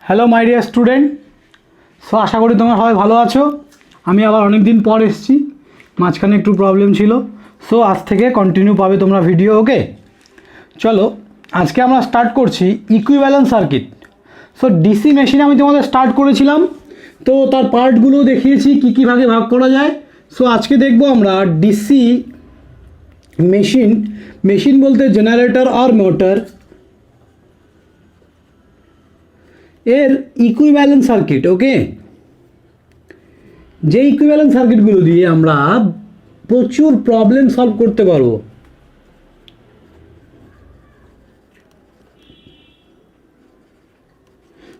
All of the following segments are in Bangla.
Hello my dear student. So আশা করি তোমরা সবাই ভালো আছো। আমি আবার অনেক দিন পর এসেছি, মাঝখানে একটু প্রবলেম ছিল। সো আজ থেকে কন্টিনিউ পাবে তোমরা ভিডিও। ওকে, চলো আজকে আমরা স্টার্ট করছি equivalence circuit. So DC machine আমি তোমাদের স্টার্ট করেছিলাম, তো তার পার্টগুলো দেখিয়েছি কী কী ভাগে ভাগ করা যায়। সো আজকে দেখব আমরা ডিসি মেশিন বলতে জেনারেটর আর মোটর এর ইকুইভ্যালেন্স সার্কিট। ওকে, যে ইকুইভ্যালেন্স সার্কিটগুলো দিয়ে আমরা প্রচুর প্রবলেম সলভ করতে পারবো।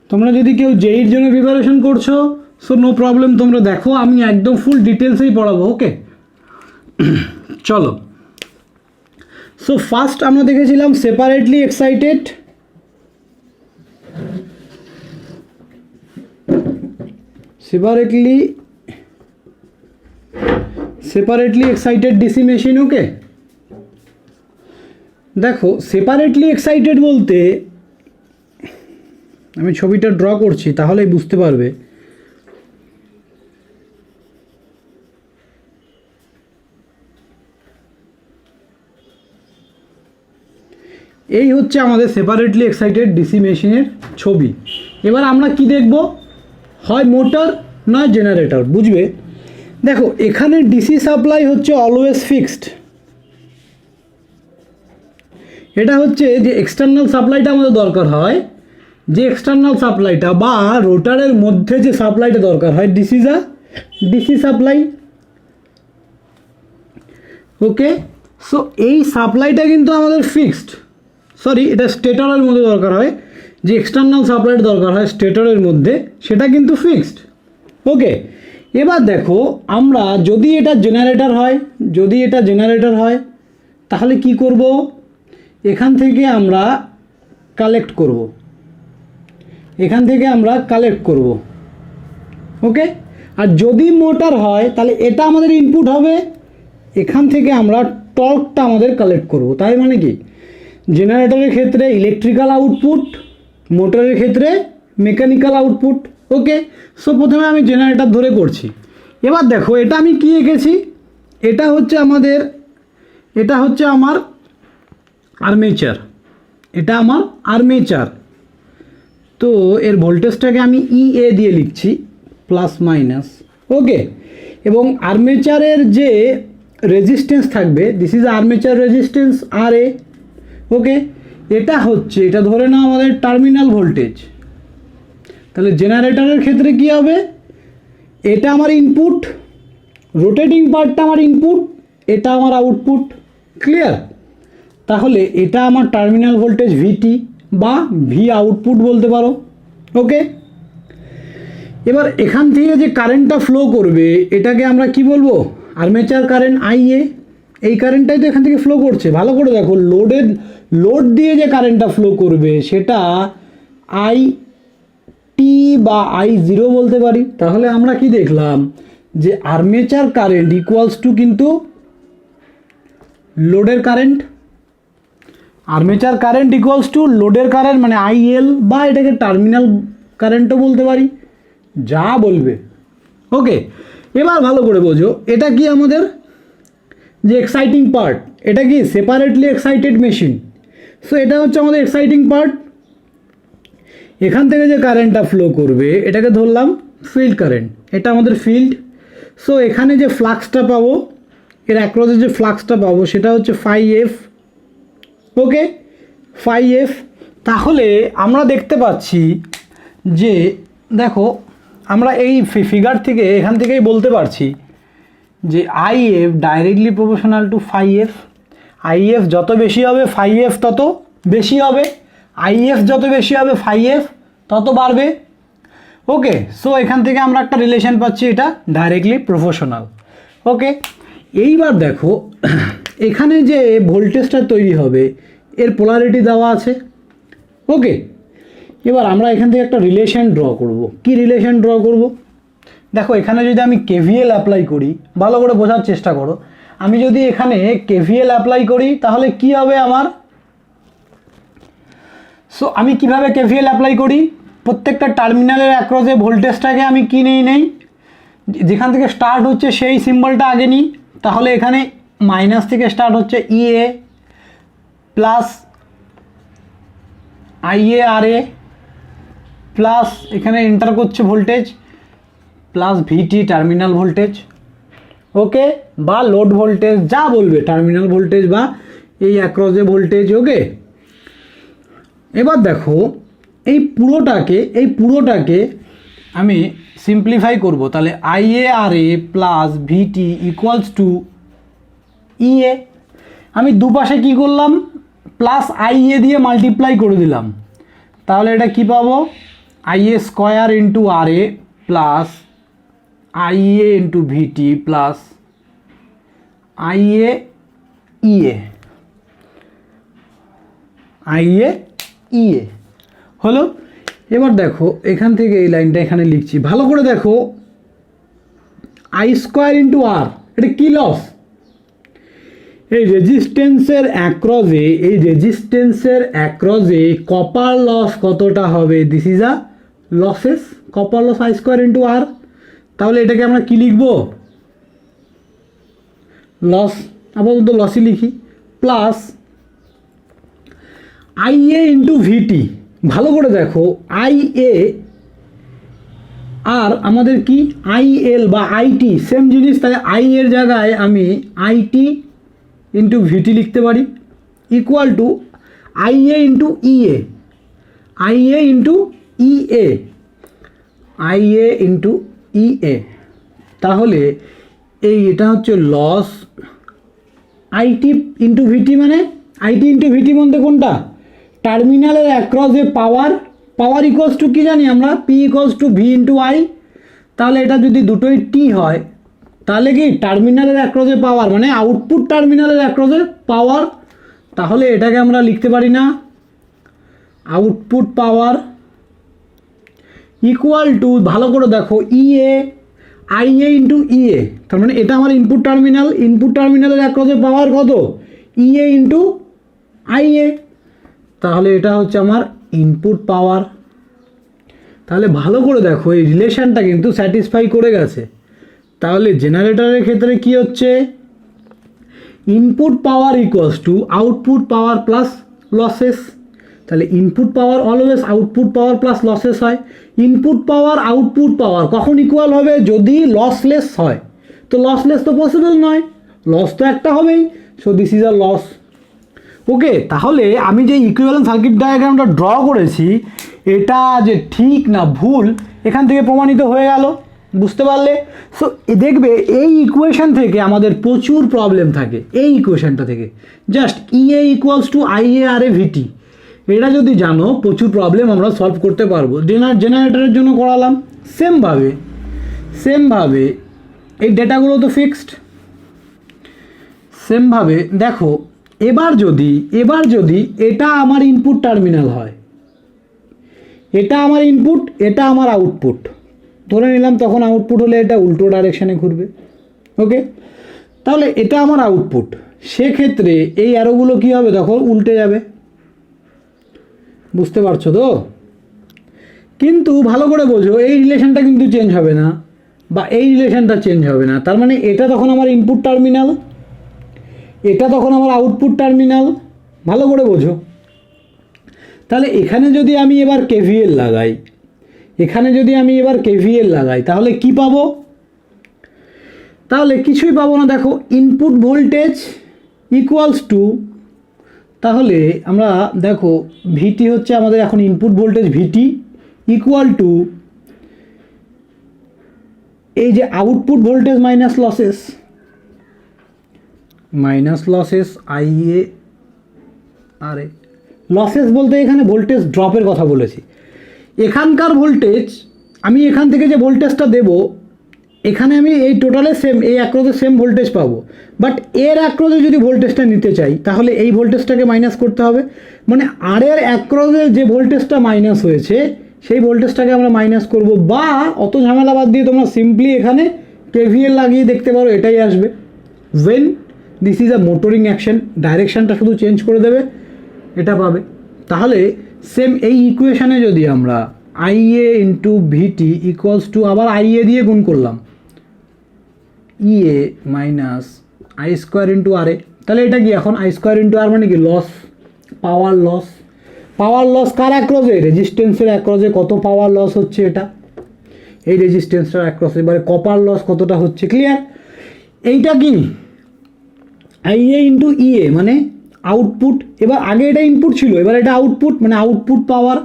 তোমরা যদি কেউ জেইর জন্য প্রিপারেশন করছো, সো নো প্রবলেম, তোমরা দেখো, আমি একদম ফুল ডিটেলসেই পড়াবো। ওকে, চলো। সো ফার্স্ট আমরা দেখেছিলাম separately excited, separately excited DC machine. Okay, দেখো সেপারেটলি এক্সাইটেড বলতে আমি ছবিটা ড্র করছি, তাহলেই বুঝতে পারবে। এই হচ্ছে আমাদের সেপারেটলি এক্সাইটেড ডিসি মেশিনের ছবি। এবার আমরা কি দেখব, হয় মোটর নয় জেনারেটর, বুঝবে। দেখো এখানে ডিসি সাপ্লাই হচ্ছে অলওয়েজ ফিক্সড। এটা হচ্ছে যে এক্সটার্নাল সাপ্লাইটা আমাদের দরকার হয়, যে এক্সটার্নাল সাপ্লাইটা বা রোটারের মধ্যে যে সাপ্লাইটা দরকার হয়, ডিসি সাপ্লাই। ওকে, সো এই সাপ্লাইটা কিন্তু আমাদের ফিক্সড। সরি, এটা স্টেটরের মধ্যে দরকার হয়, যে এক্সটার্নাল সাপ্লাইটা দরকার হয় স্টেটরের মধ্যে, সেটা কিন্তু ফিক্সড। ওকে, এবার দেখো আমরা যদি এটা জেনারেটর হয়, তাহলে কি করব, এখান থেকে আমরা কালেক্ট করব। ওকে, আর যদি মোটর হয় তাহলে এটা আমাদের ইনপুট হবে, এখান থেকে আমরা টর্কটা আমাদের কালেক্ট করব। তাই মানে কি, জেনারেটরের ক্ষেত্রে ইলেকট্রিক্যাল আউটপুট, মোটরের ক্ষেত্রে মেকানিক্যাল আউটপুট। ওকে, সো প্রথমে আমি জেনারেটর ধরে করছি। এবার দেখো এটা আমি কি এঁকেছি, এটা হচ্ছে আমার আর্মেচার। তো এর ভোল্টেজটাকে আমি ইএ দিয়ে লিখছি, প্লাস মাইনাস। ওকে, এবং আর্মেচারের যে রেজিস্ট্যান্স থাকবে, দিস ইজ আর্মেচার রেজিস্ট্যান্স আর এ। ওকে, এটা ধরে নাও আমাদের টার্মিনাল ভোল্টেজ। তাহলে জেনারেটরের ক্ষেত্রে কি হবে, এটা আমার ইনপুট, রোটেটিং পার্টটা আমার ইনপুট, এটা আমার আউটপুট। ক্লিয়ার? তাহলে এটা আমার টার্মিনাল ভোল্টেজ ভিটি বা ভি আউটপুট বলতে পারো। ওকে, এবার এখান থেকে যে কারেন্টটা ফ্লো করবে, এটাকে আমরা কি বলবো, আর্মেচার কারেন্ট আইএ। এই কারেন্টটাই তো এখান থেকে ফ্লো করছে। ভালো করে দেখো, লোড দিয়ে যে কারেন্টটা ফ্লো করবে সেটা আই টি বা I0 বলতে পারি। তাহলে আমরা কি দেখলাম, যে আর্মেচার কারেন্ট ইকুয়ালস টু কিন্তু লোডের current. Armature current equals to লোডের কারেন্ট, মানে আইএল, বা এটাকে টার্মিনাল কারেন্টও বলতে পারি, যা বলবে। ওকে, এবার ভালো করে বোঝো, এটা কি আমাদের যে এক্সাইটিং পার্ট, এটা কি সেপারেটলি এক্সাইটেড মেশিন। সো এটা হচ্ছে আমাদের এক্সাইটিং পার্ট। এখান থেকে যে কারেন্টটা ফ্লো করবে এটাকে ধরলাম ফিল্ড কারেন্ট, এটা আমাদের ফিল্ড। সো এখানে যে ফ্লাক্সটা পাবো, এর অ্যাক্রসে যে ফ্লাক্সটা পাবো, সেটা হচ্ছে ফাই এফ। ওকে, ফাই এফ। তাহলে আমরা দেখতে পাচ্ছি যে, দেখো আমরা এই ফিগার থেকে, এখান থেকেই বলতে পারছি যে I F directly proportional to phi F. I F যত বেশি হবে ফাই এফ তত বেশি হবে, আইএফ যত বেশি হবে ফাই এফ তত বাড়বে। ওকে, সো এখান থেকে আমরা একটা রিলেশন পাচ্ছি, এটা ডাইরেক্টলি প্রপোর্শনাল। ওকে, এইবার দেখো এখানে যে ভোল্টেজটা তৈরি হবে এর পোলারিটি দেওয়া আছে। ওকে, এবার আমরা এখান থেকে একটা রিলেশন ড্র করব। কি রিলেশন ড্র করব, দেখো এখানে যদি আমি কেভিএল অ্যাপ্লাই করি, ভালো করে বোঝার চেষ্টা করো। আমি যদি এখানে কেভিএল অ্যাপ্লাই করি তাহলে কি হবে আমার, সো আমি কিভাবে কেভিএল অ্যাপ্লাই করি, প্রত্যেকটা টার্মিনালের অ্যাক্রসে ভোল্টেজটাকে আমি কি নেই যেখান থেকে স্টার্ট হচ্ছে সেই সিম্বলটা আগে নিই। তাহলে এখানে মাইনাস থেকে স্টার্ট হচ্ছে ইএ plus IA R A plus এখানে এন্টার করছে ভোল্টেজ প্লাস ভিটি টার্মিনাল ভোল্টেজ, ওকে, বা লোড ভোল্টেজ যা বলবে, টার্মিনাল ভোল্টেজ বা এই অ্যাক্রসে ভোল্টেজ, ওকে। এবার দেখো এই পুরোটাকে আমি সিম্পলিফাই করব, তাহলে IA R A plus VT equals to EA. আমি দুপাশে কি করলাম, প্লাস আইএ দিয়ে মাল্টিপ্লাই করে দিলাম, তাহলে এটা কি পাবো, IA square into R A plus IA into VT plus IA ইএ হলো। এবার দেখো এখান থেকে এই লাইনটা এখানে লিখছি, ভালো করে দেখো, আই স্কোয়ার ইন্টু আর, এটা কি লস, এই রেজিস্ট্যান্সের অ্যাক্রসে কপার লস কতটা হবে, this is a losses, copper loss I square into R. তাহলে এটাকে আমরা কি লিখবো, লস, আপাতত লসই লিখি, প্লাস আইএ ইন্টু ভিটি। ভালো করে দেখো আইএ আর আমাদের কি আইএল বা আইটি সেম জিনিস, তাই আই এর জায়গায় আমি আইটি ইন্টু ভিটি লিখতে পারি equal to IA into EA, IA into EA. তাহলে এটা হচ্ছে লস আইটি ইন্টু ভিটি, মানে আইটি ইন্টু ভিটি মধ্যে কোনটা, টার্মিনালের অ্যাক্রসে পাওয়ার ইকুয়ালস টু কি জানি আমরা, P equals to V into I. তাহলে এটা যদি দুটোই টি হয় তাহলে কি টার্মিনালের অ্যাক্রসে পাওয়ার, মানে আউটপুট টার্মিনালের অ্যাক্রসে পাওয়ার, তাহলে এটাকে আমরা লিখতে পারি না, আউটপুট পাওয়ার ইকুয়াল টু, ভালো করে দেখো, আইএ ইন্টু ইএ। তার মানে এটা আমার ইনপুট টার্মিনালের অ্যাক্রসে পাওয়ার কত, ইএ ইন্টু আইএ। তাহলে এটা হচ্ছে আমার ইনপুট পাওয়ার। তাহলে ভালো করে দেখো এই রিলেশনটা কিন্তু স্যাটিসফাই করে গেছে। তাহলে জেনারেটরের ক্ষেত্রে কি হচ্ছে, input power equals to output power plus losses. তাহলে input power always output power plus losses হয়। ইনপুট পাওয়ার আউটপুট পাওয়ার কখন ইকুয়াল হবে, যদি লসলেস হয়। তো লসলেস তো পসিবল নয়, লস তো একটা হবেই, so this is a loss, okay. তাহলে আমি যে ইকুইভ্যালেন্ট সার্কিট ডায়াগ্রামটা ড্র করেছি এটা যে ঠিক না ভুল এখান থেকে প্রমাণিত হয়ে গেল, বুঝতে পারলে। সো দেখবে এই ইকুয়েশন থেকে আমাদের প্রচুর প্রবলেম থাকে, এই ইকুয়েশনটা থেকে just EA equals to IA R A VT, এটা যদি জানো প্রচুর প্রবলেম আমরা সলভ করতে পারবো। জেনারেটরের জন্য করালাম সেমভাবে এই ডেটাগুলো তো ফিক্সড, সেমভাবে দেখো এবার যদি এটা আমার ইনপুট টার্মিনাল হয়, এটা আমার ইনপুট, এটা আমার আউটপুট ধরে নিলাম, তখন আউটপুট হলে এটা উল্টো ডাইরেকশানে ঘুরবে, ওকে। তাহলে এটা আমার আউটপুট, সেক্ষেত্রে এই অ্যারোগুলো কী হবে, দেখো উল্টে যাবে, বুঝতে পারছো তো। কিন্তু ভালো করে বোঝো এই রিলেশনটা কিন্তু চেঞ্জ হবে না, বা এই রিলেশনটা চেঞ্জ হবে না। তার মানে এটা তখন আমার ইনপুট টার্মিনাল, এটা তখন আমার আউটপুট টার্মিনাল, ভালো করে বোঝো। তাহলে এখানে যদি আমি এবার কেভিএল লাগাই, তাহলে কি পাবো, তাহলে কিছুই পাবো না। দেখো ইনপুট ভোল্টেজ ইকুয়ালস টু, তাহলে আমরা দেখো ভিটি হচ্ছে আমাদের এখন input voltage, VT equal to এই যে output voltage minus losses IA R A. Losses বলতে এখানে ভোল্টেজ ড্রপের কথা বলেছি। এখানকার ভোল্টেজ আমি এখান থেকে যে ভোল্টেজটা দেব, এখানে আমি এই টোটালে সেম, এই অ্যাক্রসে সেম ভোল্টেজ পাবো, বাট এর অ্যাক্রসে যদি ভোল্টেজটা নিতে চাই তাহলে এই ভোল্টেজটাকে মাইনাস করতে হবে। মানে আর এর অ্যাক্রসে যে ভোল্টেজটা মাইনাস হয়েছে সেই ভোল্টেজটাকে আমরা মাইনাস করব, বা অত ঝামেলা বাদ দিয়ে তোমরা সিম্পলি এখানে কেভিএল লাগিয়ে দেখতে পারো, এটাই আসবে। When this is a motoring action, ডাইরেকশানটা শুধু চেঞ্জ করে দেবে, এটা পাবে। তাহলে সেম এই ইকুয়েশানে যদি আমরা IA into VT equals to আবার IA দিয়ে গুণ করলাম EA minus I square into R এ। তাহলে এটা কি এখন আই স্কোয়ার ইন্টু আর মানে কি loss, power loss. Power loss কার অ্যাক্রসে? রেজিস্ট্যান্সের অ্যাক্রসে কত পাওয়ার লস হচ্ছে এটা, এই রেজিস্ট্যান্সটার অ্যাক্রসে। এবারে কপার লস কতটা হচ্ছে, ক্লিয়ার? এইটা কি আইএ ইন্টু ইএ মানে আউটপুট। এবার আগে এটা ইনপুট ছিল, এবার এটা আউটপুট মানে আউটপুট পাওয়ার।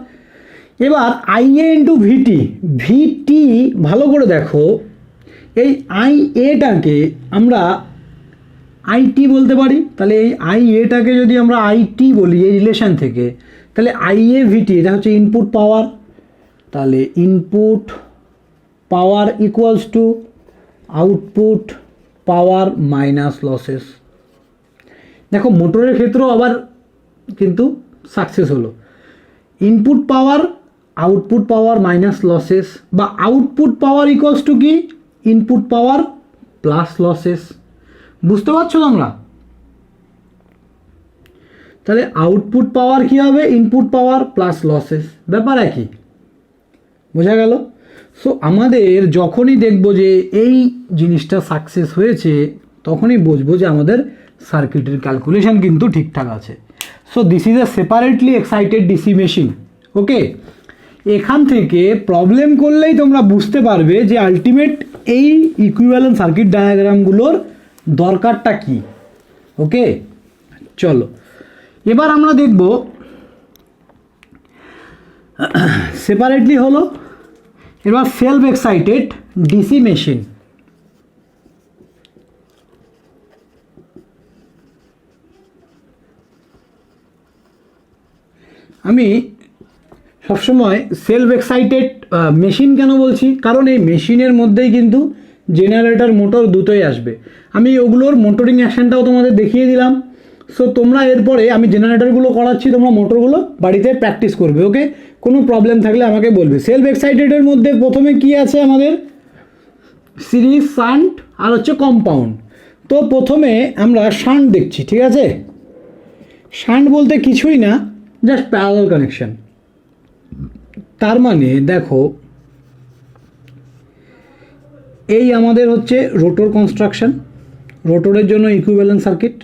এবার আইএ ইন্টু ভিটি, ভিটি ভালো করে দেখো, এই আই এটাকে আমরা আইটি বলতে পারি। তাহলে এই আই এটাকে যদি আমরা আইটি বলি এই রিলেশন থেকে, তাহলে আইএ ভিটি এটা হচ্ছে ইনপুট পাওয়ার। তাহলে input power equals to output power minus losses. দেখো মোটরের ক্ষেত্রেও আবার কিন্তু সাকসেস হলো। ইনপুট পাওয়ার আউটপুট পাওয়ার মাইনাস লসেস, বা আউটপুট পাওয়ার ইকুয়ালস টু কি ইনপুট পাওয়ার প্লাস লসেস। বুঝতে পারছো তোমরা? তাহলে আউটপুট পাওয়ার কি হবে, ইনপুট পাওয়ার প্লাস লসেস, ব্যাপার একই। বোঝা গেল? সো আমাদের যখনই দেখবো যে এই জিনিসটা সাকসেস হয়েছে তখনই বুঝবো যে আমাদের সার্কিটের ক্যালকুলেশন কিন্তু ঠিকঠাক আছে। So this is a separately excited DC machine. Okay, এখান থেকে প্রবলেম করলেই তোমরা বুঝতে পারবে যে আলটিমেট এই ইকুইভ্যালেন্ট সার্কিট ডায়াগ্রামগুলোর দরকারটা কি। ওকে, চলো এবার আমরা দেখব সেপারেটলি হলো এবার সেলফ এক্সাইটেড ডিসি মেশিন। আমি সবসময় সেলফ এক্সাইটেড মেশিন কেন বলছি, কারণ এই মেশিনের মধ্যেই কিন্তু জেনারেটর মোটর দুটোই আসবে। আমি ওগুলোর মোটরিং অ্যাকশনটাও তোমাদের দেখিয়ে দিলাম। সো তোমরা এরপরে আমি জেনারেটরগুলো করাচ্ছি, তোমরা মোটরগুলো বাড়িতে প্র্যাকটিস করবে। ওকে, কোনো প্রবলেম থাকলে আমাকে বলবে। সেলফ এক্সাইটেডের মধ্যে প্রথমে কি আছে আমাদের, সিরিজ, শান্ট আর হচ্ছে কম্পাউন্ড। তো প্রথমে আমরা শান্ট দেখছি, ঠিক আছে? শান্ট বলতে কিছুই না, জাস্ট প্যারালাল কানেকশন। তার মানে দেখো এই আমাদের হচ্ছে রোটর কনস্ট্রাকশন, রোটরের জন্য ইকুইভ্যালেন্ট সার্কিট।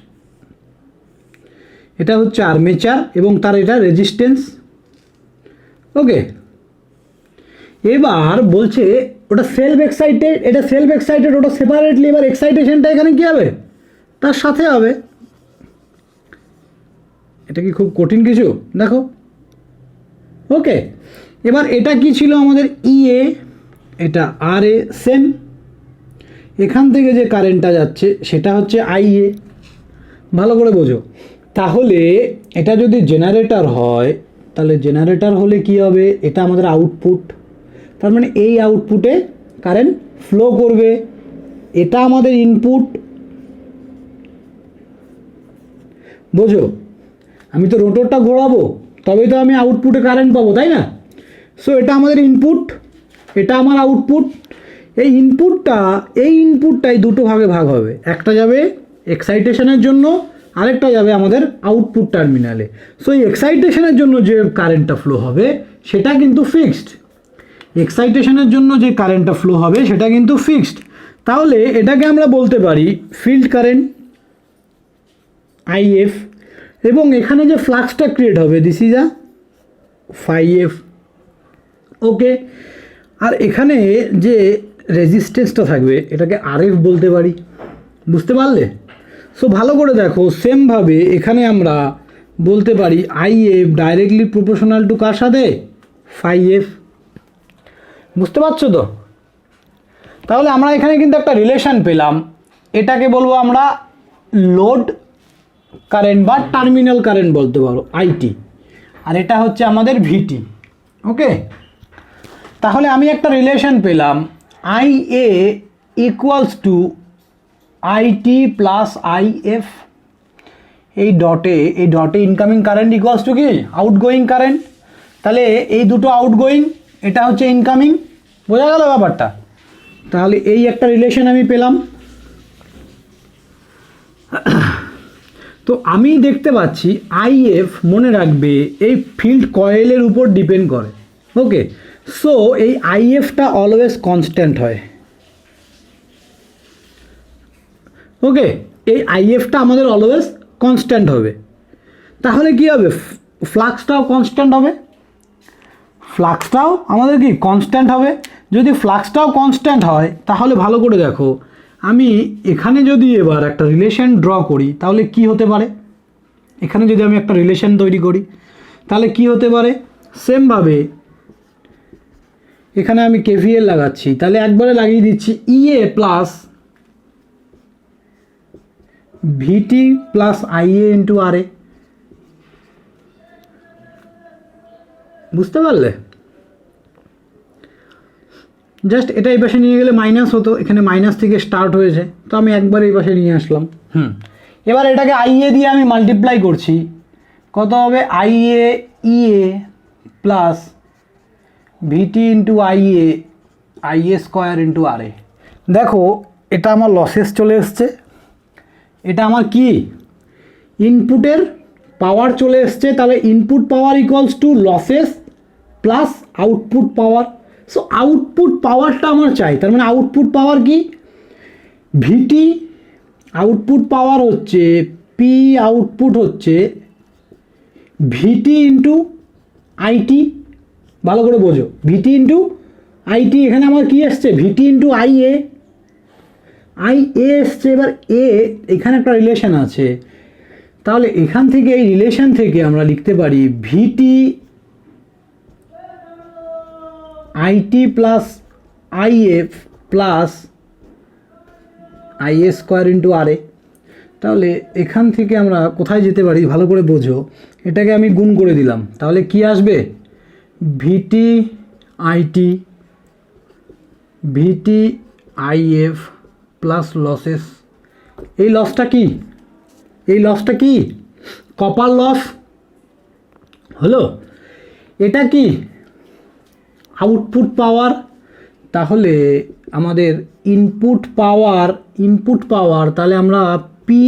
এটা হচ্ছে আর্মেচার এবং তার এটা রেজিস্ট্যান্স। ওকে, এবার বলছে ওটা সেলফ এক্সাইটেড, এটা সেলফ এক্সাইটেড, ওটা সেপারেটলি। এবার এক্সাইটেশনটা এখানে কী হবে, তার সাথে হবে। এটা কি খুব কঠিন কিছু? দেখো, ওকে। এবার এটা কি ছিল আমাদের ইএ, এটা আর এ, সেম। এখান থেকে যে কারেন্টটা যাচ্ছে সেটা হচ্ছে আইএ, ভালো করে বোঝো। তাহলে এটা যদি জেনারেটর হয়, তাহলে জেনারেটর হলে কি হবে, এটা আমাদের আউটপুট। তার মানে এই আউটপুটে কারেন্ট ফ্লো করবে। এটা আমাদের ইনপুট, বোঝো? আমি তো রোটরটা ঘোরাবো তবেই তো আমি আউটপুটে কারেন্ট পাবো, তাই না? সো এটা আমাদের ইনপুট, এটা আমার আউটপুট। এই ইনপুটটাই দুটো ভাগে ভাগ হবে, একটা যাবে এক্সাইটেশনের জন্য, আরেকটা যাবে আমাদের আউটপুট টার্মিনালে। সো এই এক্সাইটেশনের জন্য যে কারেন্টটা ফ্লো হবে সেটা কিন্তু ফিক্সড। এক্সাইটেশনের জন্য যে কারেন্টটা ফ্লো হবে সেটা কিন্তু ফিক্সড। তাহলে এটাকে আমরা বলতে পারি ফিল্ড কারেন্ট আইএফ, এবং এখানে যে ফ্লাক্সটা ক্রিয়েট হবে this is a phi F. Okay, আর এখানে যে রেজিস্ট্যান্সটা থাকবে এটাকে আরএফ বলতে পারি। বুঝতে পারলে? সো ভালো করে দেখো, সেমভাবে এখানে আমরা বলতে পারি আইএফ ডাইরেক্টলি প্রপোর্শনাল টু কার সাথে, ফাই এফ। বুঝতে পারছো তো? তাহলে আমরা এখানে কিন্তু একটা রিলেশন পেলাম। এটাকে বলবো আমরা লোড কারেন্ট বা টার্মিনাল কারেন্ট বলতে পারো, আইটি, আর এটা হচ্ছে আমাদের ভিটি। ওকে, তাহলে আমি একটা রিলেশন পেলাম IA equals two IT plus if. এই ডটে ইনকামিং কারেন্ট ইকুয়ালস টু কি আউটগোয়িং কারেন্ট। তাহলে এই দুটো আউটগোয়িং, এটা হচ্ছে ইনকামিং। বোঝা গেল ব্যাপারটা? তাহলে এই একটা রিলেশন আমি পেলাম। তো আমি দেখতে পাচ্ছি আইএফ, মনে রাখবে এই ফিল্ড কয়েলের উপর ডিপেন্ড করে। ওকে, সো এই আইএফটা অলওয়েজ কনস্ট্যান্ট হয়। ওকে, এই আইএফটা আমাদের অলওয়েজ কনস্ট্যান্ট হবে। তাহলে কি হবে, ফ্লাক্সটাও কনস্ট্যান্ট হবে, ফ্লাক্সটাও আমাদের কি কনস্ট্যান্ট হবে। যদি ফ্লাক্সটাও কনস্ট্যান্ট হয় তাহলে ভালো করে দেখো, আমি এখানে যদি এবার একটা রিলেশন ড্র করি তাহলে কি হতে পারে, এখানে যদি আমি একটা রিলেশন তৈরি করি তাহলে কি হতে পারে, সেমভাবে এখানে আমি কেভিএল লাগাচ্ছি, তাহলে একবারে লাগিয়ে দিচ্ছি ইএ প্লাস ভিটি প্লাস আইএ ইন্টু আর এ। বুঝতে পারলে, জাস্ট এটা এই পাশে নিয়ে গেলে মাইনাস হতো, এখানে মাইনাস থেকে স্টার্ট হয়েছে, তো আমি একবার এই পাশে নিয়ে আসলাম। এবার এটাকে আইএ দিয়ে আমি মাল্টিপ্লাই করছি, কত হবে IA EA plus VT into IA IA square into R A. দেখো এটা আমার লসেস চলে এসছে, এটা আমার কি ইনপুটের পাওয়ার চলে এসছে, তাহলে input power equals two losses plus output পাওয়ার। সো আউটপুট পাওয়ারটা আমার চাই, তার মানে আউটপুট পাওয়ার কি ভিটি, আউটপুট পাওয়ার হচ্ছে পি, আউটপুট হচ্ছে ভিটি ইন্টু আইটি। ভালো করে বোঝো, ভিটি ইন্টু আইটি, এখানে আমার কি এসছে ভিটি ইন্টু আইএ, আইএ এসছে। এবার এ এখানে একটা রিলেশন আছে, তাহলে এখান থেকে এই রিলেশন থেকে আমরা লিখতে পারি VT IT plus IF plus IA square into R এ। তাহলে এখান থেকে আমরা কোথায় যেতে পারি ভালো করে বোঝো, এটাকে আমি গুণ করে দিলাম, তাহলে কি আসবে VT IT VT IF plus losses. এই লসটা কি, এই লসটা কি কপার লস হলো, এটা কি আউটপুট পাওয়ার। তাহলে আমাদের ইনপুট পাওয়ার তাহলে আমরা P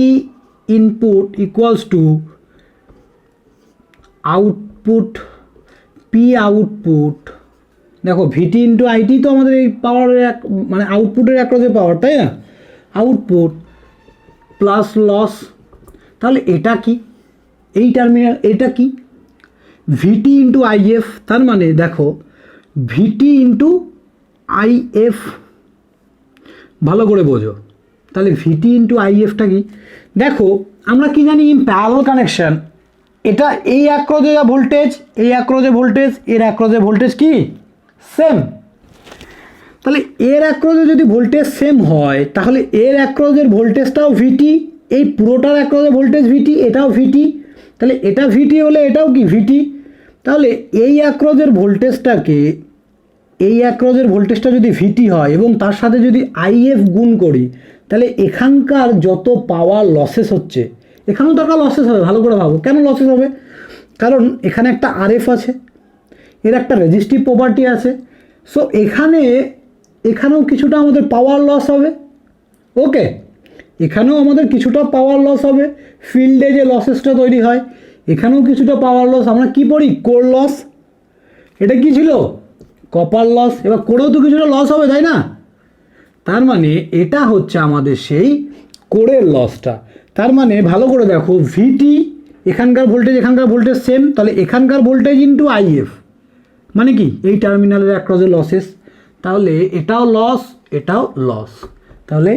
input equals to output P output. দেখো ভিটি ইন্টু আইটি তো আমাদের এই পাওয়ারের এক মানে আউটপুটের একরোজে পাওয়ার, তাই না, আউটপুট প্লাস লস। তাহলে এটা কি এই টার্মিনাল, এটা কি ভিটি ইন্টু আইএফ, তার মানে দেখো ভিটি ইন্টু আইএফ, ভালো করে বোঝো। তাহলে ভিটি ইন্টু আইএফটা কি, দেখো আমরা কি জানি ইন প্যারালাল কানেকশন, এটা এই অ্যাক্রোজে যা ভোল্টেজ, এই অ্যাক্রোজে ভোল্টেজ, এর অ্যাক্রোজে ভোল্টেজ কি সেম। তাহলে এর অ্যাক্রোজে যদি ভোল্টেজ সেম হয় তাহলে এর অ্যাক্রোজের ভোল্টেজটাও ভিটি, এই পুরোটার অ্যাক্রোজে ভোল্টেজ ভিটি, এটাও ভিটি, তাহলে এটা ভিটি হলে এটাও কি ভিটি। তাহলে এই অ্যাক্রোজের ভোল্টেজটাকে, এই অ্যাক্রোজের ভোল্টেজটা যদি ভিটি হয় এবং তার সাথে যদি আইএফ গুণ করি, তাহলে এখানকার যত পাওয়ার লসেস হচ্ছে এখানেও তো একটা লসেস হবে। ভালো করে ভাবো কেন লসেস হবে, কারণ এখানে একটা আরএফ আছে, এর একটা রেজিস্টিভ প্রপার্টি আছে, সো এখানেও কিছুটা আমাদের পাওয়ার লস হবে। ওকে, এখানেও আমাদের কিছুটা পাওয়ার লস হবে, ফিল্ডে যে লসেসটা তৈরি হয় এখানেও কিছুটা পাওয়ার লস। আমরা কি পড়ি কোর লস, এটা কি ছিল কপার লস, এবার কোরেও তো কিছুটা লস হবে, তাই না। তার মানে এটা হচ্ছে আমাদের সেই কোরের লসটা। তার মানে ভালো করে দেখো ভিটি এখানকার ভোল্টেজ সেম, তাহলে এখানকার ভোল্টেজ ইন্টু আইএফ মানে কি এই টার্মিনালের অ্যাক্রসে লসেস, তাহলে এটাও লস এটাও লস। তাহলে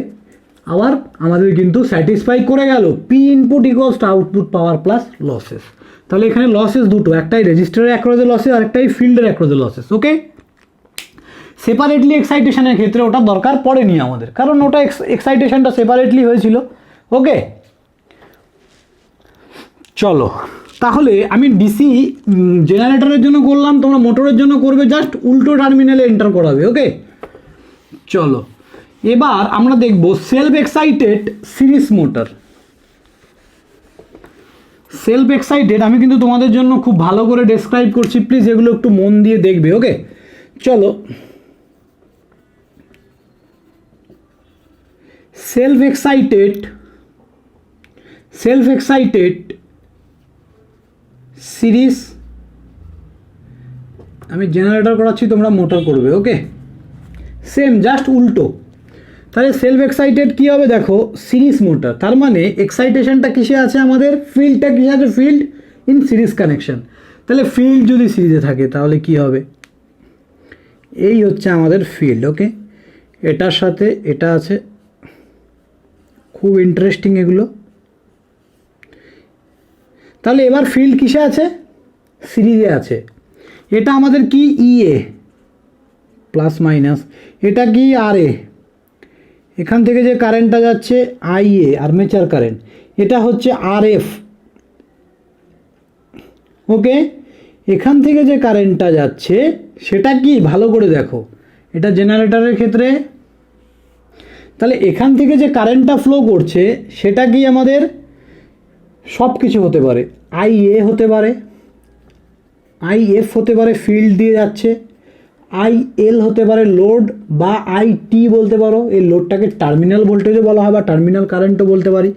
আবার আমাদের কিন্তু স্যাটিসফাই করে গেল P input equals to output power plus losses. তাহলে এখানে লসেস দুটো, একটাই রেজিস্টারের অ্যাক্রসে লসেস আর একটাই ফিল্ডের অ্যাক্রসে লসেস। ওকে, সেপারেটলি এক্সাইটেশনের ক্ষেত্রে ওটা দরকার পড়েনি আমাদের, কারণ ওটা এক্সাইটেশনটা সেপারেটলি হয়েছিল। ওকে, চলো তাহলে আমি ডিসি জেনারেটরের জন্য করলাম, তোমরা মোটরের জন্য করবে, জাস্ট উল্টো টার্মিনালে এন্টার করাবে। ওকে, চলো এবার আমরা দেখব self excited series motor. Self excited আমি কিন্তু তোমাদের জন্য খুব ভালো করে ডেসক্রাইব করছি, প্লিজ এগুলো একটু মন দিয়ে দেখবে। ওকে, চলো সেলফ এক্সাইটেড সিরিজ আমি জেনারেটর করাচ্ছি, তোমরা মোটর করবে। ওকে, সেম জাস্ট উল্টো। তাহলে সেলফ এক্সাইটেড কী হবে দেখো, সিরিজ মোটর, তার মানে এক্সাইটেশনটা কিসে আছে আমাদের, ফিল্ডটা কিসে আছে, ফিল্ড ইন সিরিজ কানেকশন। তাহলে ফিল্ড যদি সিরিজে থাকে তাহলে কি হবে, এই হচ্ছে আমাদের ফিল্ড। ওকে, এটার সাথে এটা আছে, খুব ইন্টারেস্টিং এগুলো। তাহলে এবার ফিল্ড কিসে আছে, সিরিজে আছে। এটা আমাদের কি ইএ প্লাস মাইনাস, এটা কি আর এ, এখান থেকে যে কারেন্টটা যাচ্ছে আইএ আর্মেচার কারেন্ট, এটা হচ্ছে আর এফ। ওকে, এখান থেকে যে কারেন্টটা যাচ্ছে সেটা কি, ভালো করে দেখো, এটা জেনারেটরের ক্ষেত্রে। তাহলে এখান থেকে যে কারেন্টটা ফ্লো করছে সেটা কি আমাদের সব কিছু হতে পারে, আইএ হতে পারে, আইএফ হতে পারে, ফিল্ড দিয়ে যাচ্ছে, আইএল হতে পারে লোড, বা আইটি বলতে পারো, এই লোডটাকে টার্মিনাল ভোল্টেজও বলা হয় বা টার্মিনাল কারেন্টও বলতে পারি।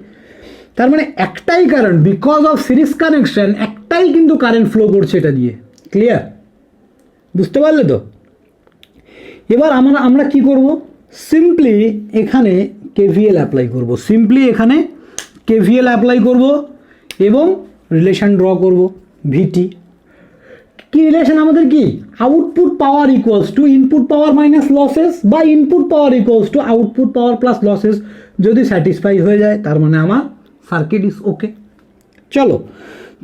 তার মানে একটাই current, because of series connection একটাই কিন্তু কারেন্ট ফ্লো করছে এটা দিয়ে। ক্লিয়ার, বুঝতে পারলে তো? এবার আমরা কি করব, সিম্পলি এখানে কেভিএল অ্যাপ্লাই করব, সিম্পলি এখানে কেভিএল অ্যাপ্লাই করব এবং রিলেশন ড্র করব। ভিটি কি রিলেশন আমাদের, কি output power equals to input power minus losses, বা input power equals to output power plus losses. যদি স্যাটিসফাই হয়ে যায় তার মানে আমার সার্কিট ইজ ওকে। চলো,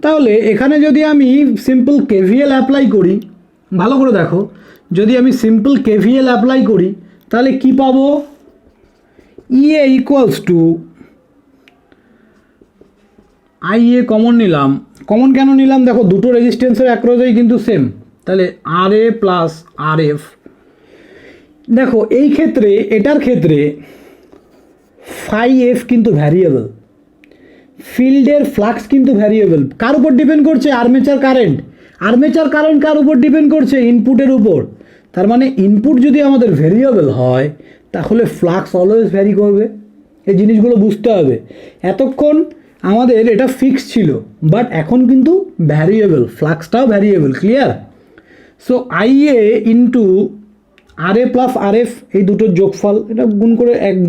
তাহলে এখানে যদি আমি সিম্পল কেভিএল অ্যাপ্লাই করি, ভালো করে দেখো, যদি আমি সিম্পল কেভিএল অ্যাপ্লাই করি তাহলে কি পাবো, ইএ ইকুয়ালস টু আইএ কমন নিলাম, কমন কেন নিলাম দেখো, দুটো রেজিস্ট্যান্সের অ্যাক্রসেই কিন্তু সেম, তাহলে আর এ প্লাস আর এফ। দেখো এই ক্ষেত্রে, এটার ক্ষেত্রে ফাই এফ কিন্তু ভ্যারিয়েবল, ফিল্ডের ফ্লাক্স কিন্তু ভ্যারিয়েবল। কার উপর ডিপেন্ড করছে, আর্মেচার কারেন্ট। আর্মেচার কারেন্ট কার উপর ডিপেন্ড করছে, ইনপুটের উপর। তার মানে ইনপুট যদি আমাদের ভ্যারিয়েবল হয় তাহলে ফ্লাক্স অলওয়েজ ভ্যারি করবে। এই জিনিসগুলো বুঝতে হবে। এতক্ষণ আমাদের এটা ফিক্স ছিল, বাট এখন কিন্তু ভ্যারিয়েবল, ফ্লাক্সটাও variable. Clear? So IA into R A plus R F, এই দুটোর যোগফল, এটা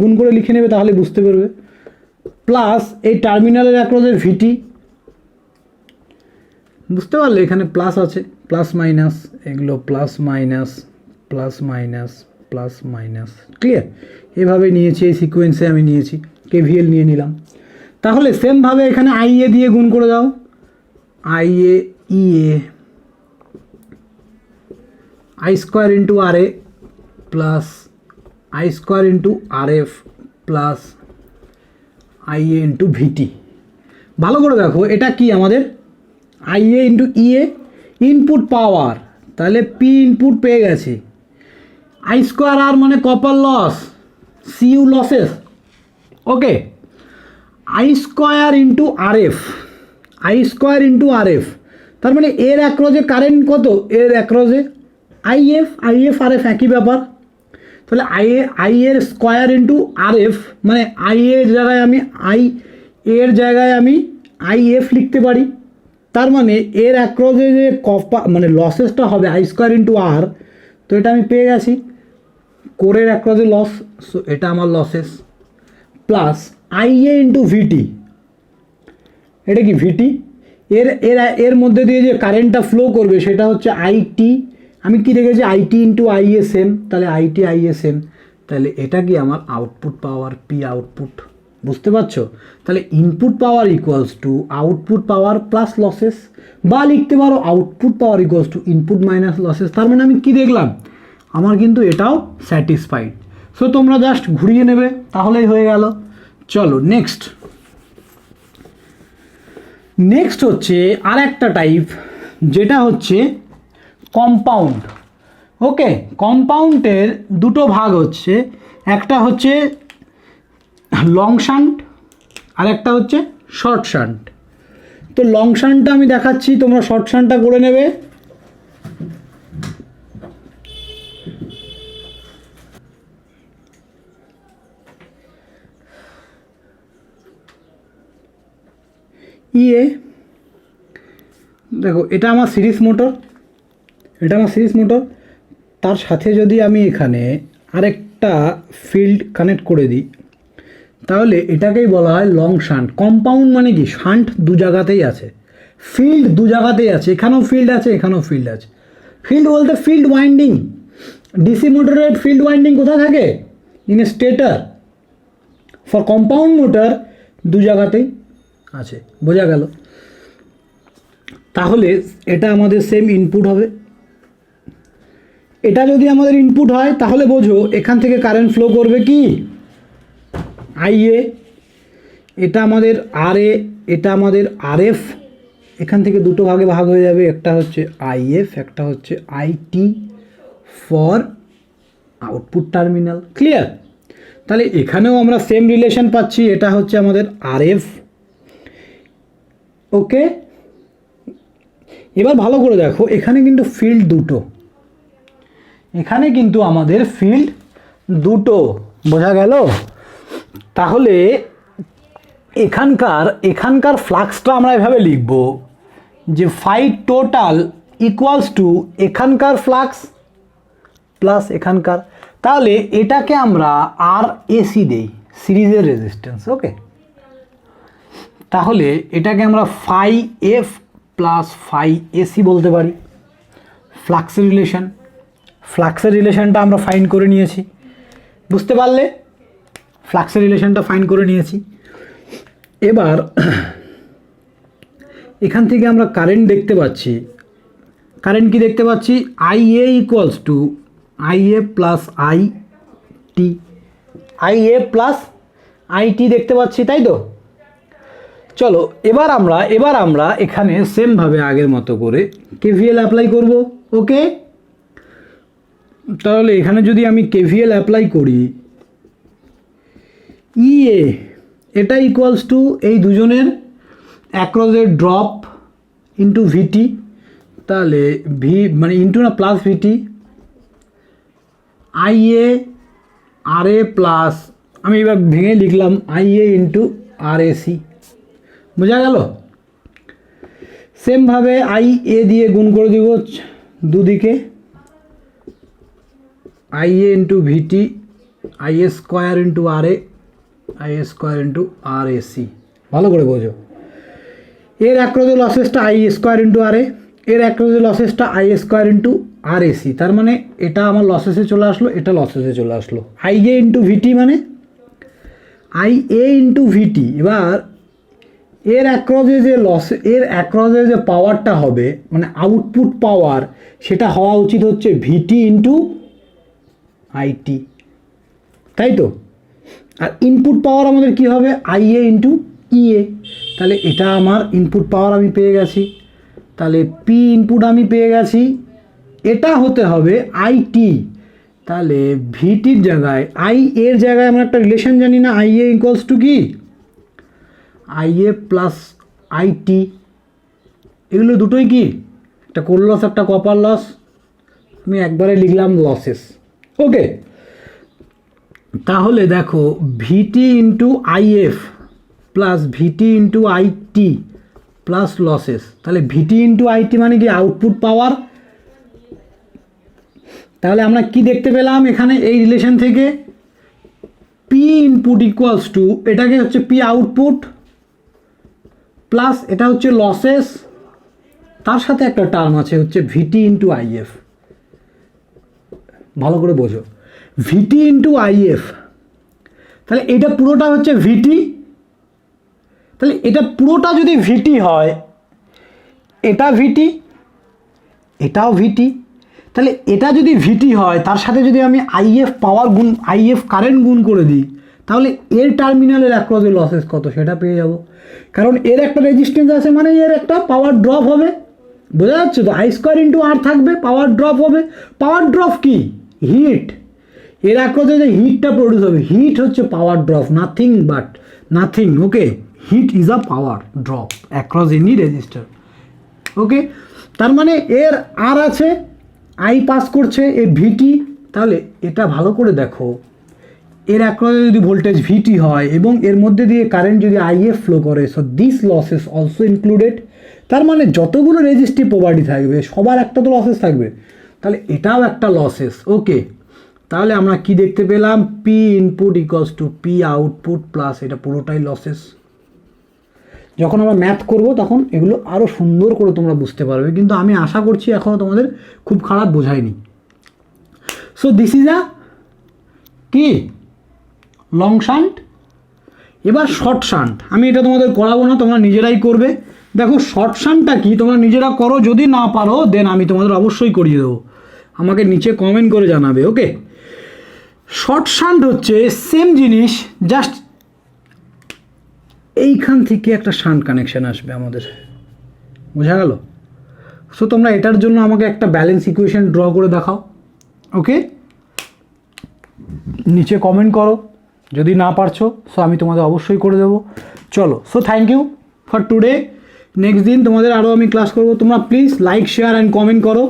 গুণ করে লিখে নেবে তাহলে বুঝতে পারবে, প্লাস এই টার্মিনালের অ্যাক্রসের ভিটি, বুঝতে পারলে এখানে প্লাস আছে, প্লাস মাইনাস, এগুলো plus minus plus minus plus minus. Clear? এভাবে নিয়েছি, এই সিকোয়েন্সে আমি নিয়েছি, কেভিএল নিয়ে নিলাম। তাহলে সেমভাবে এখানে আইএ দিয়ে গুণ করে দাও, IA EA I square into R A plus I square into R F plus IA into VT. ভালো করে দেখো, এটা কি আমাদের IA into EA, input power, তাহলে পি ইনপুট পেয়ে গেছি, আই স্কোয়ার আর মানে copper loss, CU losses. Okay, I square into R F, I square into R F, তার মানে এর অ্যাক্রসে কারেন্ট কত, এর অ্যাক্রসে আইএফ, আইএফ আর এফ একই ব্যাপার। তাহলে আই এর স্কোয়ার ইন্টু আর এফ, মানে আই এর জায়গায় আমি এর জায়গায় আমি আই এফ লিখতে পারি। তার মানে এর অ্যাক্রসে যে মানে লসেসটা হবে আই স্কোয়ার ইন্টু আর, তো এটা আমি পেয়ে গেছি, কোরের অ্যাক্রসে লস, সো এটা আমার লসেস, প্লাস আইএ ইন্টু ভিটি, এটা কি ভিটি, এর এর এর মধ্যে দিয়ে যে কারেন্টটা ফ্লো করবে সেটা হচ্ছে আইটি, আমি কি রেখেছি আইটি ইন্টু আইএ সেম, তাহলে আইটি আইএ সেম, তাহলে এটা কি আমার আউটপুট পাওয়ার, পি আউটপুট। বুঝতে পারছো? তাহলে input power equals to output power plus losses, বা লিখতে পারো output power equals to input minus losses. তার মানে আমি কি দেখলাম, আমার কিন্তু এটাও স্যাটিসফাইড। সো তোমরা জাস্ট ঘুরিয়ে নেবে তাহলেই হয়ে গেল। চলো নেক্সট হচ্ছে আর একটা টাইপ, যেটা হচ্ছে কম্পাউন্ড। ওকে, কম্পাউন্ডের দুটো ভাগ হচ্ছে, একটা হচ্ছে লং শান্ট আর একটা হচ্ছে শর্ট শান্ট। তো লং শান্টটা আমি দেখাচ্ছি, তোমরা শর্ট শান্টটা করে নেবে। ইএ দেখো, এটা আমার সিরিজ মোটর, এটা আমার সিরিজ মোটর, তার সাথে যদি আমি এখানে আরেকটা ফিল্ড কানেক্ট করে দিই তাহলে এটাকেই বলা হয় লং শান্ট। কম্পাউন্ড মানে কি, শান্ট দু জায়গাতেই আছে, ফিল্ড দু জায়গাতেই আছে, এখানেও ফিল্ড আছে এখানেও ফিল্ড আছে। ফিল্ড বলতে ফিল্ড ওয়াইন্ডিং, ডিসি মোটরের ফিল্ড ওয়াইন্ডিং কোথায় থাকে, in stator. For compound motor দু জায়গাতেই আছে, বোঝা গেল। তাহলে এটা আমাদের সেম ইনপুট হবে। এটা যদি আমাদের ইনপুট হয় তাহলে বোঝো এখান থেকে কারেন্ট ফ্লো করবে কি আইএ, এটা আমাদের আরএ, এটা আমাদের আরএফ। এখান থেকে দুটো ভাগে ভাগ হয়ে যাবে, একটা হচ্ছে আইএফ, একটা হচ্ছে IT for output terminal. Clear? তাহলে এখানেও আমরা সেম রিলেশন পাচ্ছি, এটা হচ্ছে আমাদের আরএফ। ওকে, এবার ভালো করে দেখো, এখানে কিন্তু ফিল্ড দুটো, এখানে কিন্তু আমাদের ফিল্ড দুটো, বোঝা গেল? তাহলে এখানকার ফ্লাক্সটা আমরা এভাবে লিখব যে ফাই টোটাল ইকুয়ালস টু এখানকার ফ্লাক্স প্লাস এখানকার। তাহলে এটাকে আমরা আর এসি দেই, সিরিজের রেজিস্ট্যান্স। ওকে, তাহলে এটাকে আমরা phi F plus phi AC বলতে পারি। ফ্লাক্সের রিলেশনটা আমরা ফাইন্ড করে নিয়েছি, বুঝতে পারলে? ফ্লাক্সের রিলেশনটা ফাইন্ড করে নিয়েছি। এবার এখান থেকে আমরা কারেন্ট দেখতে পাচ্ছি, কারেন্ট কি দেখতে পাচ্ছি, IA equals to IA plus IT, IA plus IT দেখতে পাচ্ছি, তাই তো? চলো এবার আমরা এখানে সেমভাবে আগের মতো করে কেভিএল অ্যাপ্লাই করব। ওকে, তাহলে এখানে যদি আমি কেভিএল অ্যাপ্লাই করি, ইএ এটা ইকুয়ালস টু এই দুজনের অ্যাক্রসের ড্রপ ইন্টু ভিটি, তাহলে ভি মানে ইন্টু না plus VT, IA R A plus, আমি এবার ভেঙে লিখলাম আইএ ইন্টু আর এসি, বোঝা গেল? সেমভাবে আই এ দিয়ে গুণ করে দিব দুদিকে, IA into VT, IA square into R A, IA square into R AC. ভালো করে বোঝো, এর অ্যাক্রসে লসেসটা I square into R A, এর অ্যাক্রসে লসেসটা I square into R AC. তার মানে এটা আমার লসেসে চলে আসলো, এটা লসেসে চলে আসলো। আই এ ইন্টু ভিটি মানে আই এ ইন্টু ভিটি। এবার এর অ্যাক্রসে যে পাওয়ারটা হবে মানে আউটপুট পাওয়ার, সেটা হওয়া উচিত হচ্ছে ভিটি ইন্টু আইটি, তাই তো? আর ইনপুট পাওয়ার আমাদের কি হবে, আইএ ইন্টু ইএ। তাহলে এটা আমার ইনপুট পাওয়ার আমি পেয়ে গেছি, তাহলে পি ইনপুট আমি পেয়ে গেছি, এটা হতে হবে আইটি। তাহলে ভিটির জায়গায় আই এর জায়গায় আমরা একটা রিলেশন জানি না, আইএ ইকুয়ালস টু কি আইএ প্লাস আইটি। এগুলো দুটোই কি, একটা কোর লস একটা কপার লস, আমি একবারে লিখলাম লসেস। ওকে, তাহলে দেখো VT into IF plus VT into IT plus losses. তাহলে ভিটি ইন্টু আইটি মানে কি আউটপুট পাওয়ার। তাহলে আমরা কি দেখতে পেলাম এখানে এই রিলেশন থেকে, পি ইনপুট ইকুয়ালস টু এটাকে হচ্ছে পি আউটপুট প্লাস এটা হচ্ছে লসেস, তার সাথে একটা টার্ম আছে হচ্ছে ভিটি ইন্টু আইএফ। ভালো করে বোঝো, ভিটি ইন্টু আইএফ, তাহলে এটা পুরোটা হচ্ছে ভিটি। তাহলে এটা পুরোটা যদি ভিটি হয়, এটা ভিটি, এটাও ভিটি, তাহলে এটা যদি ভিটি হয় তার সাথে যদি আমি আইএফ পাওয়ার গুণ আইএফ কারেন্ট গুণ করে দিই, তাহলে এর টার্মিনালের অ্যাক্রসে লসেস কত সেটা পেয়ে যাব। কারণ এর একটা রেজিস্ট্যান্স আছে মানে এর একটা পাওয়ার ড্রপ হবে, বোঝা যাচ্ছে তো? আই স্কোয়ার ইন্টু আর থাকবে, পাওয়ার ড্রপ হবে। পাওয়ার ড্রপ কি, হিট। এর অ্যাক্রসে যে হিটটা প্রডিউস হবে, হিট হচ্ছে power drop, nothing but nothing. Okay, heat is a power drop across any resistor. Okay, তার মানে এর আর আছে, আই পাস করছে এ ভিটি। তাহলে এটা ভালো করে দেখো, এর অ্যাক্রসে যদি ভোল্টেজ ভিটি হয় এবং এর মধ্যে দিয়ে কারেন্ট যদি আইএফ ফ্লো করে, so this losses also included. তার মানে যতগুলো রেজিস্ট্রিভ প্রপার্টি থাকবে সবার একটা তো লসেস থাকবে, তাহলে এটাও একটা লসেস। ওকে, তাহলে আমরা কি দেখতে পেলাম, P input equals to P output plus এটা পুরোটাই লসেস। যখন আমরা ম্যাথ করব তখন এগুলো আরও সুন্দর করে তোমরা বুঝতে পারবে, কিন্তু আমি আশা করছি এখনও তোমাদের খুব খারাপ বোঝায়নি। সো দিস ইজ আ কি লং শান্ট। এবার শর্ট শান্ট, আমি এটা তোমাদের করাবো না, তোমরা নিজেরাই করবে। দেখো শর্ট শান্টটা কি তোমরা নিজেরা করো, যদি না পারো দেন আমি তোমাদের অবশ্যই করিয়ে দেবো, আমাকে নিচে কমেন্ট করে জানাবে। ওকে, শর্ট শান্ট হচ্ছে সেম জিনিস, জাস্ট এইখান থেকে একটা শান্ট কানেকশান আসবে আমাদের, বোঝা গেল? সো তোমরা এটার জন্য আমাকে একটা ব্যালেন্স ইকুয়েশন ড্র করে দেখাও। ওকে, নিচে কমেন্ট করো যদি না পারছো, সো আমি তোমাদের অবশ্যই করে দেবো। চলো, so thank you for today. Next দিন তোমাদের আরও আমি ক্লাস করবো, তোমরা please like share and comment করো।